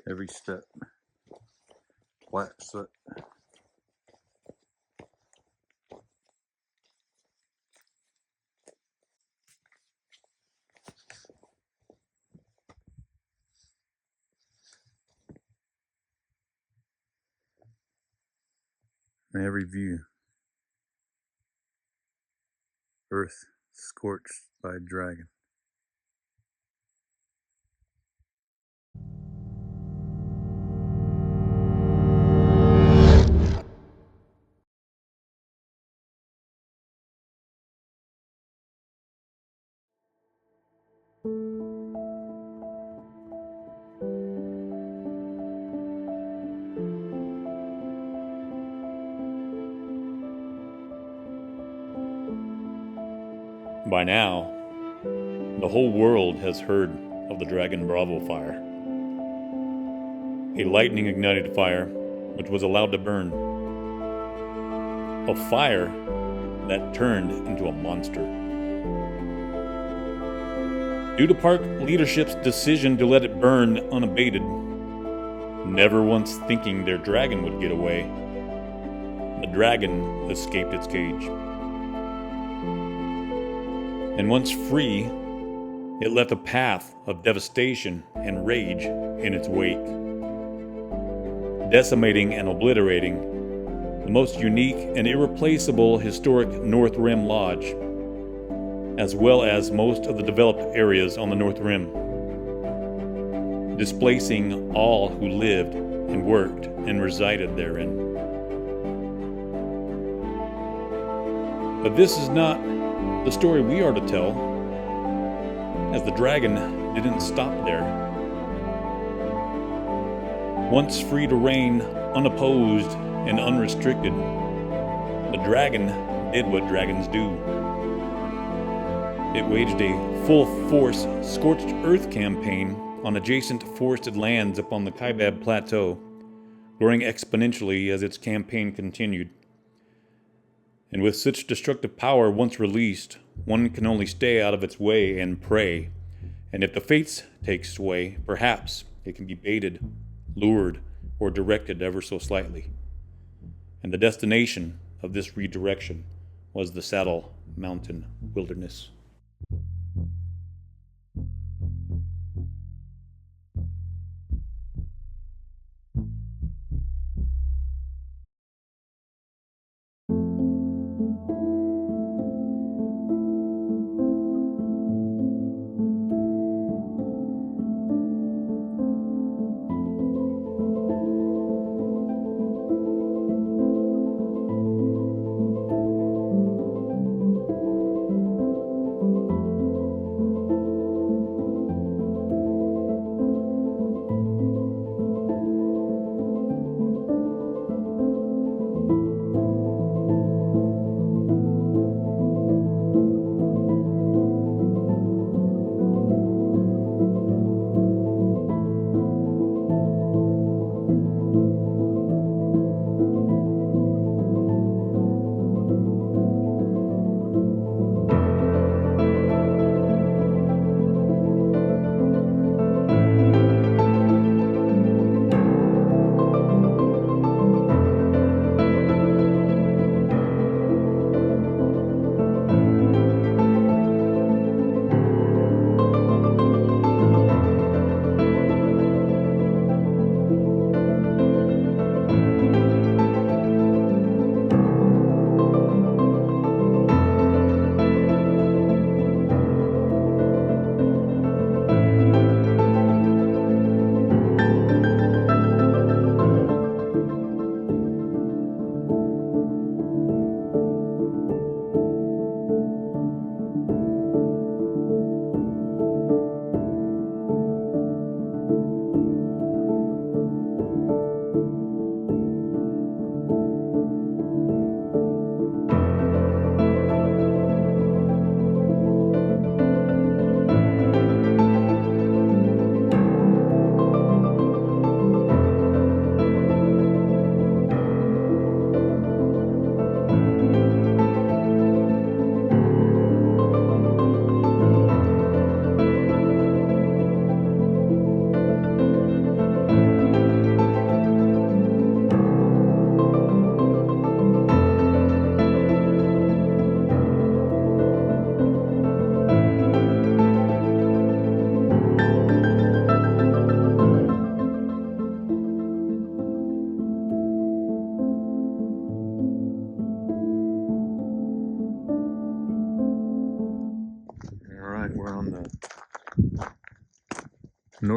every step. Black soot. In every view. Earth scorched by a dragon. By now, the whole world has heard of the Dragon Bravo fire. A lightning-ignited fire which was allowed to burn. A fire that turned into a monster. Due to park leadership's decision to let it burn unabated, never once thinking their dragon would get away, the dragon escaped its cage. And once free, it left a path of devastation and rage in its wake, decimating and obliterating the most unique and irreplaceable historic North Rim Lodge, as well as most of the developed areas on the North Rim, displacing all who lived and worked and resided therein. But this is not the story we are to tell, as the dragon didn't stop there. Once free to reign unopposed and unrestricted, the dragon did what dragons do. It waged a full-force scorched earth campaign on adjacent forested lands upon the Kaibab Plateau, growing exponentially as its campaign continued. And with such destructive power once released, one can only stay out of its way and pray. And if the fates take sway, perhaps it can be baited, lured, or directed ever so slightly. And the destination of this redirection was the Saddle Mountain Wilderness.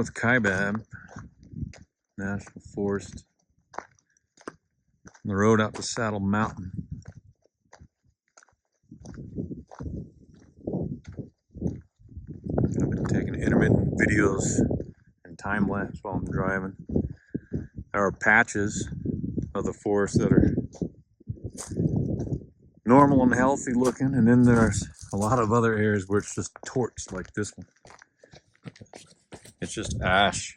North Kaibab National Forest, on the road out to Saddle Mountain. I've been taking intermittent videos and time lapse while I'm driving. There are patches of the forest that are normal and healthy looking, and then there's a lot of other areas where it's just torched, like this one. It's just ash.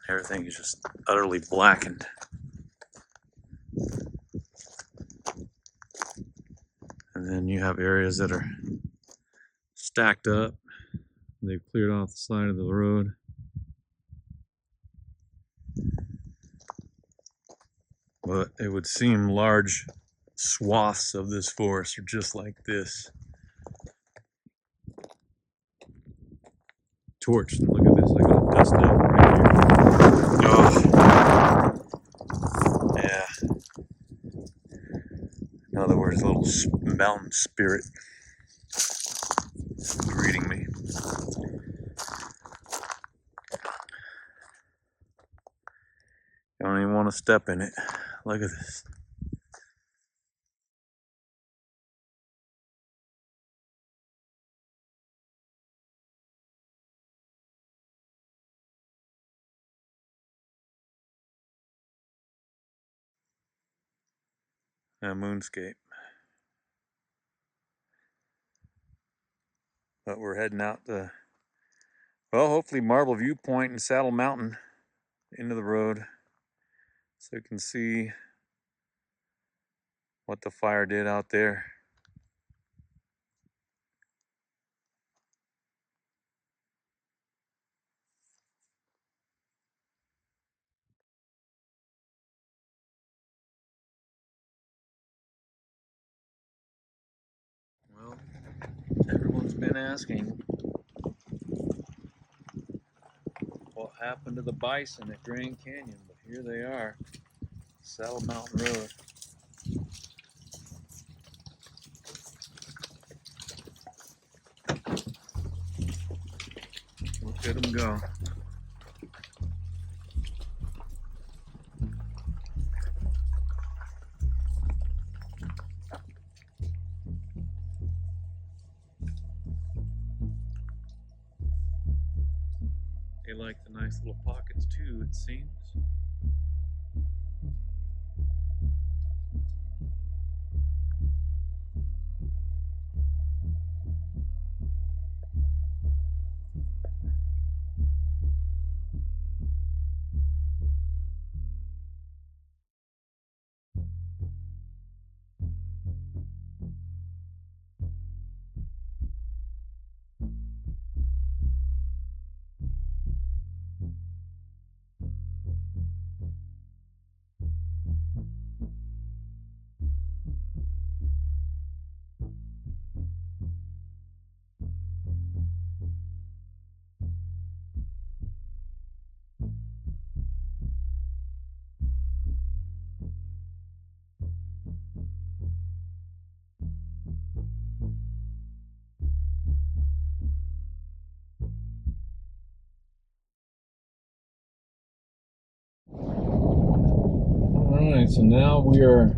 Everything is just utterly blackened. And then you have areas that are stacked up. They've cleared off the side of the road. But it would seem large swaths of this forest are just like this. Torched. And look at this. I got a dust devil right here. Oh. Yeah. In other words, a little mountain spirit greeting me. I don't even want to step in it. Look at this. A moonscape. But we're heading out to, well, hopefully Marble Viewpoint and Saddle Mountain into the road, so you can see what the fire did out there. Well, everyone's been asking what happened to the bison at Grand Canyon, but here they are, Saddle Mountain Road. Look at them go. They like the nice little pockets too, it seems. Alright, so now we are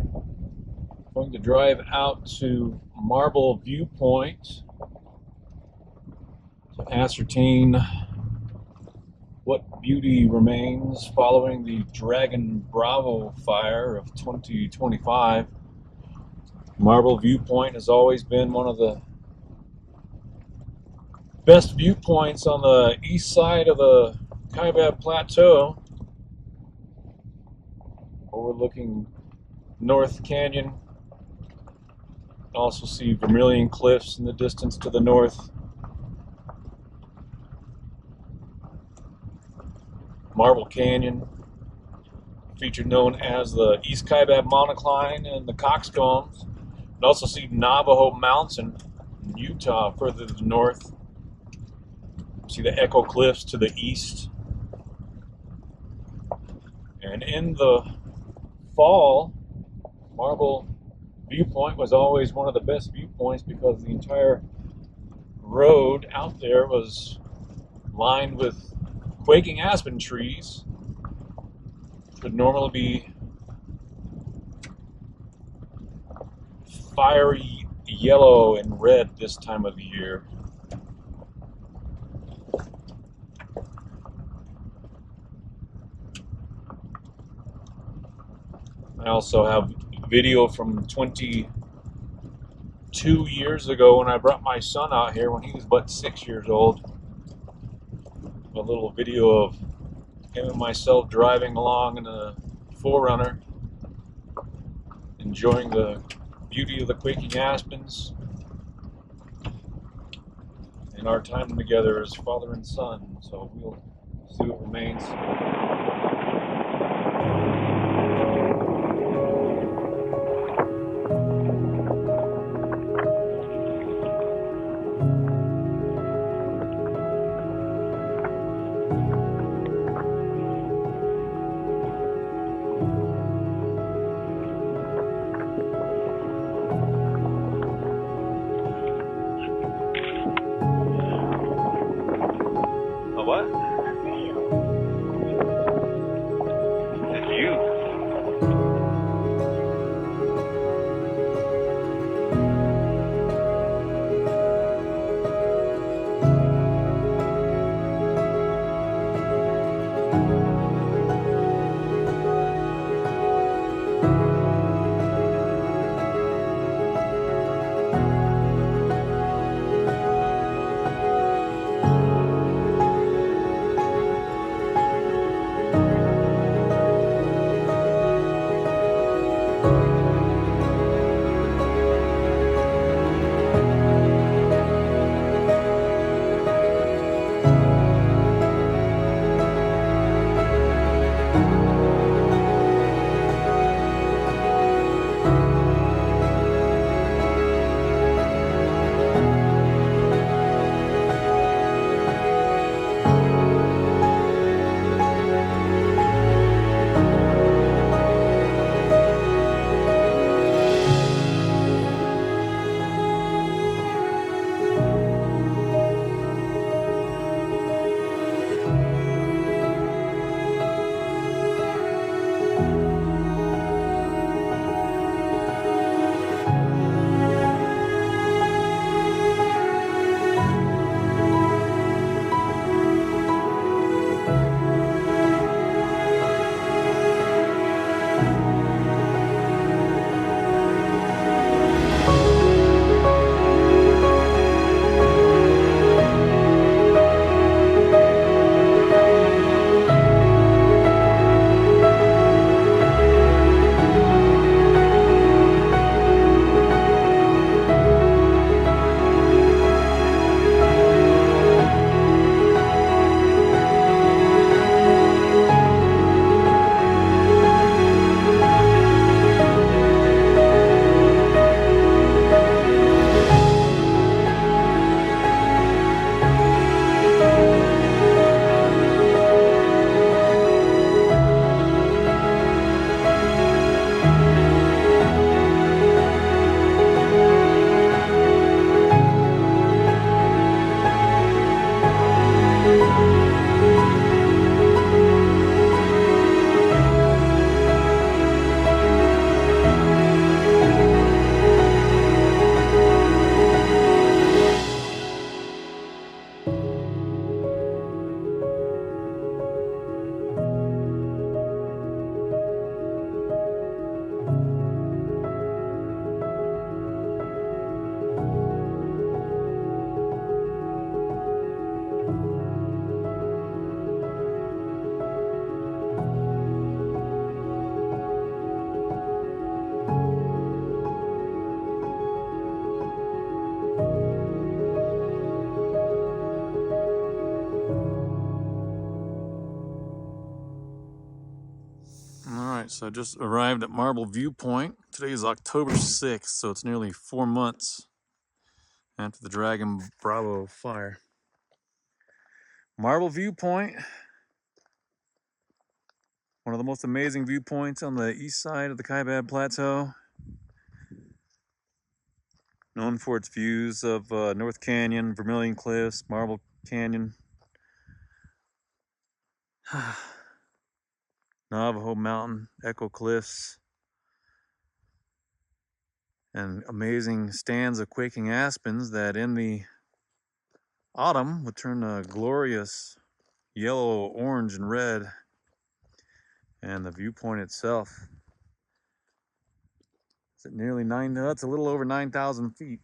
going to drive out to Marble Viewpoint to ascertain what beauty remains following the Dragon Bravo fire of 2025. Marble Viewpoint has always been one of the best viewpoints on the east side of the Kaibab Plateau, overlooking North Canyon. Also see Vermilion Cliffs in the distance to the north. Marble Canyon, feature known as the East Kaibab Monocline and the Coxcombs. And also see Navajo Mountain in Utah further to the north. See the Echo Cliffs to the east. And in the fall, Marble viewpoint was always one of the best viewpoints because the entire road out there was lined with quaking aspen trees. Could normally be fiery yellow and red this time of the year. I also have video from 22 years ago when I brought my son out here when he was but 6 years old. A little video of him and myself driving along in a 4Runner, enjoying the beauty of the quaking aspens and our time together as father and son. So we'll see what remains. A what? It's you. Alright, so I just arrived at Marble Viewpoint. Today is October 6th, so it's nearly 4 months after the Dragon Bravo fire. Marble Viewpoint, one of the most amazing viewpoints on the east side of the Kaibab Plateau. known for its views of North Canyon, Vermilion Cliffs, Marble Canyon, Navajo Mountain, Echo Cliffs, and amazing stands of quaking aspens that in the autumn would turn a glorious yellow, orange, and red. And the viewpoint itself is at nearly it's a little over 9,000 feet.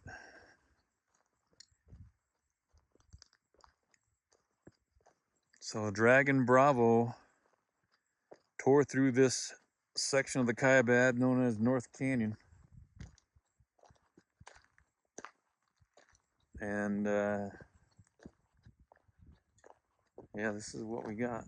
So Dragon Bravo tore through this section of the Kaibab known as North Canyon. And yeah, this is what we got.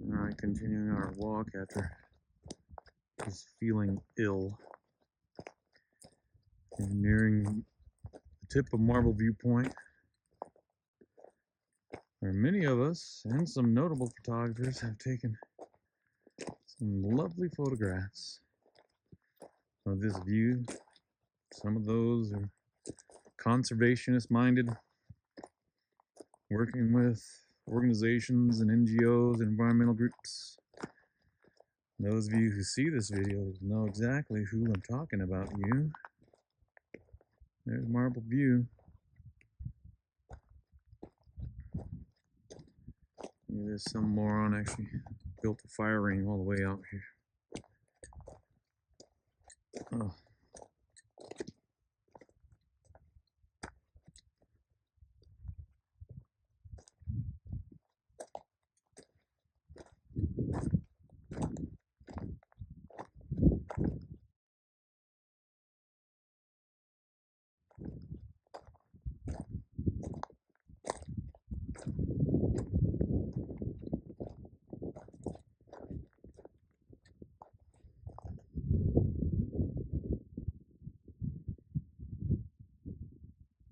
All right, continuing our walk after just feeling ill. And nearing the tip of Marble Viewpoint, where many of us and some notable photographers have taken some lovely photographs of this view. Some of those are conservationist minded, working with organizations and NGOs and environmental groups. Those of you who see this video know exactly who I'm talking about. There's Marble View. There's some moron actually built a fire ring all the way out here. Oh.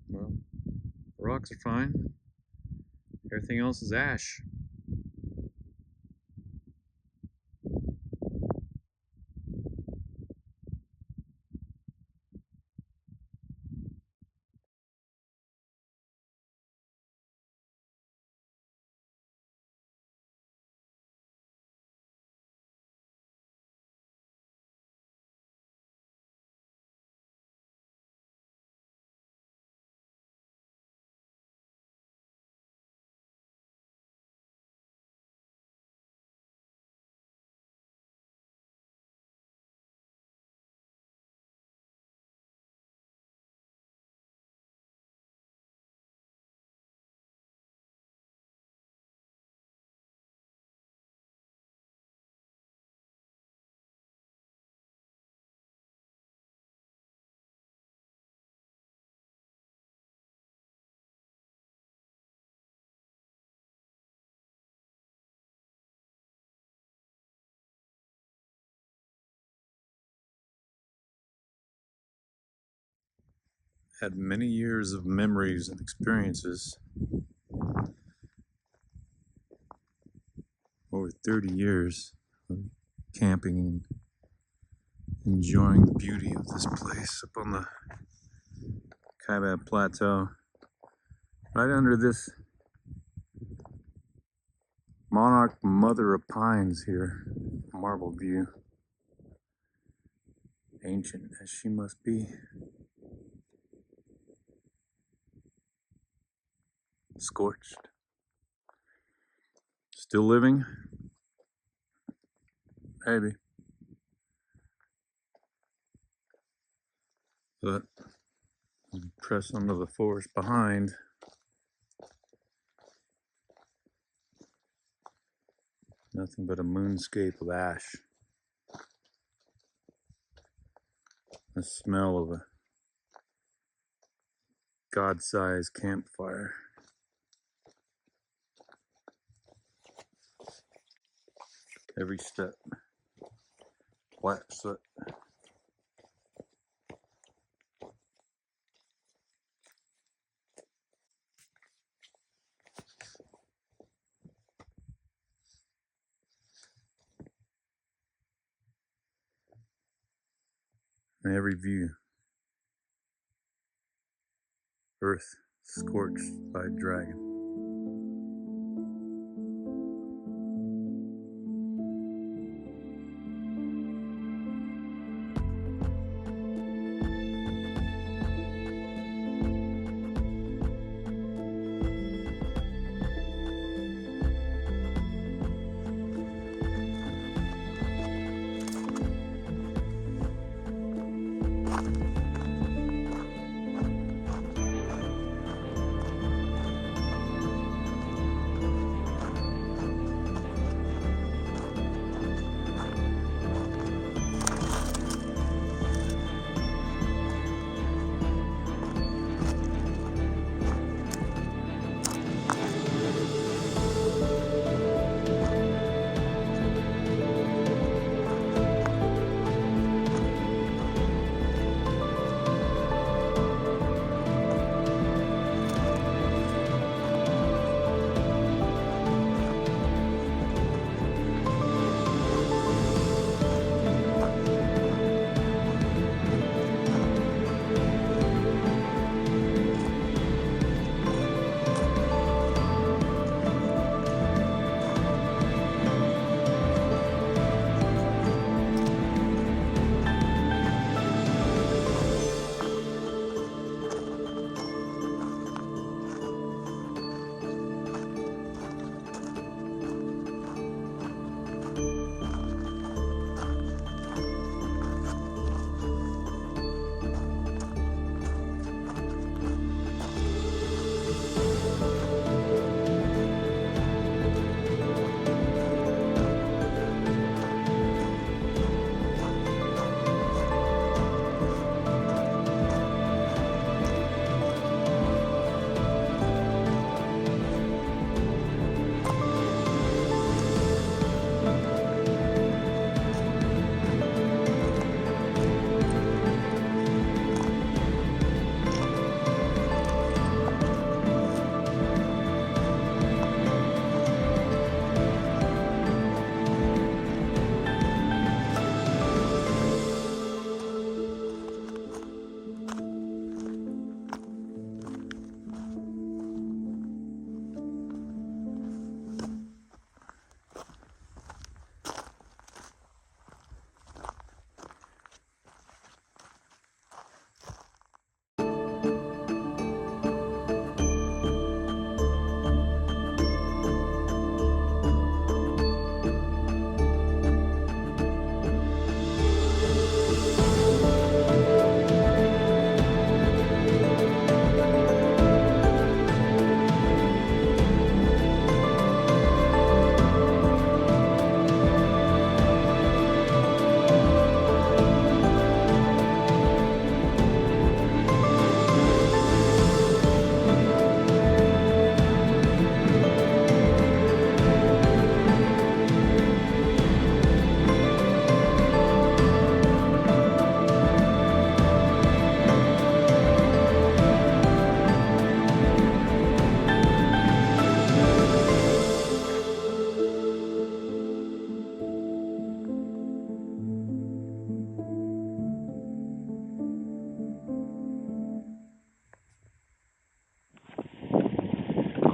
Well, the rocks are fine. Everything else is ash. Had many years of memories and experiences. Over 30 years of camping and enjoying the beauty of this place up on the Kaibab Plateau. Right under this monarch mother of pines here, marble view. Ancient as she must be. Scorched. Still living? Maybe. But press onto the forest behind. Nothing but a moonscape of ash. The smell of a god-sized campfire. Every step. Black soot. And every view. Earth scorched by a dragon.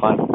fun.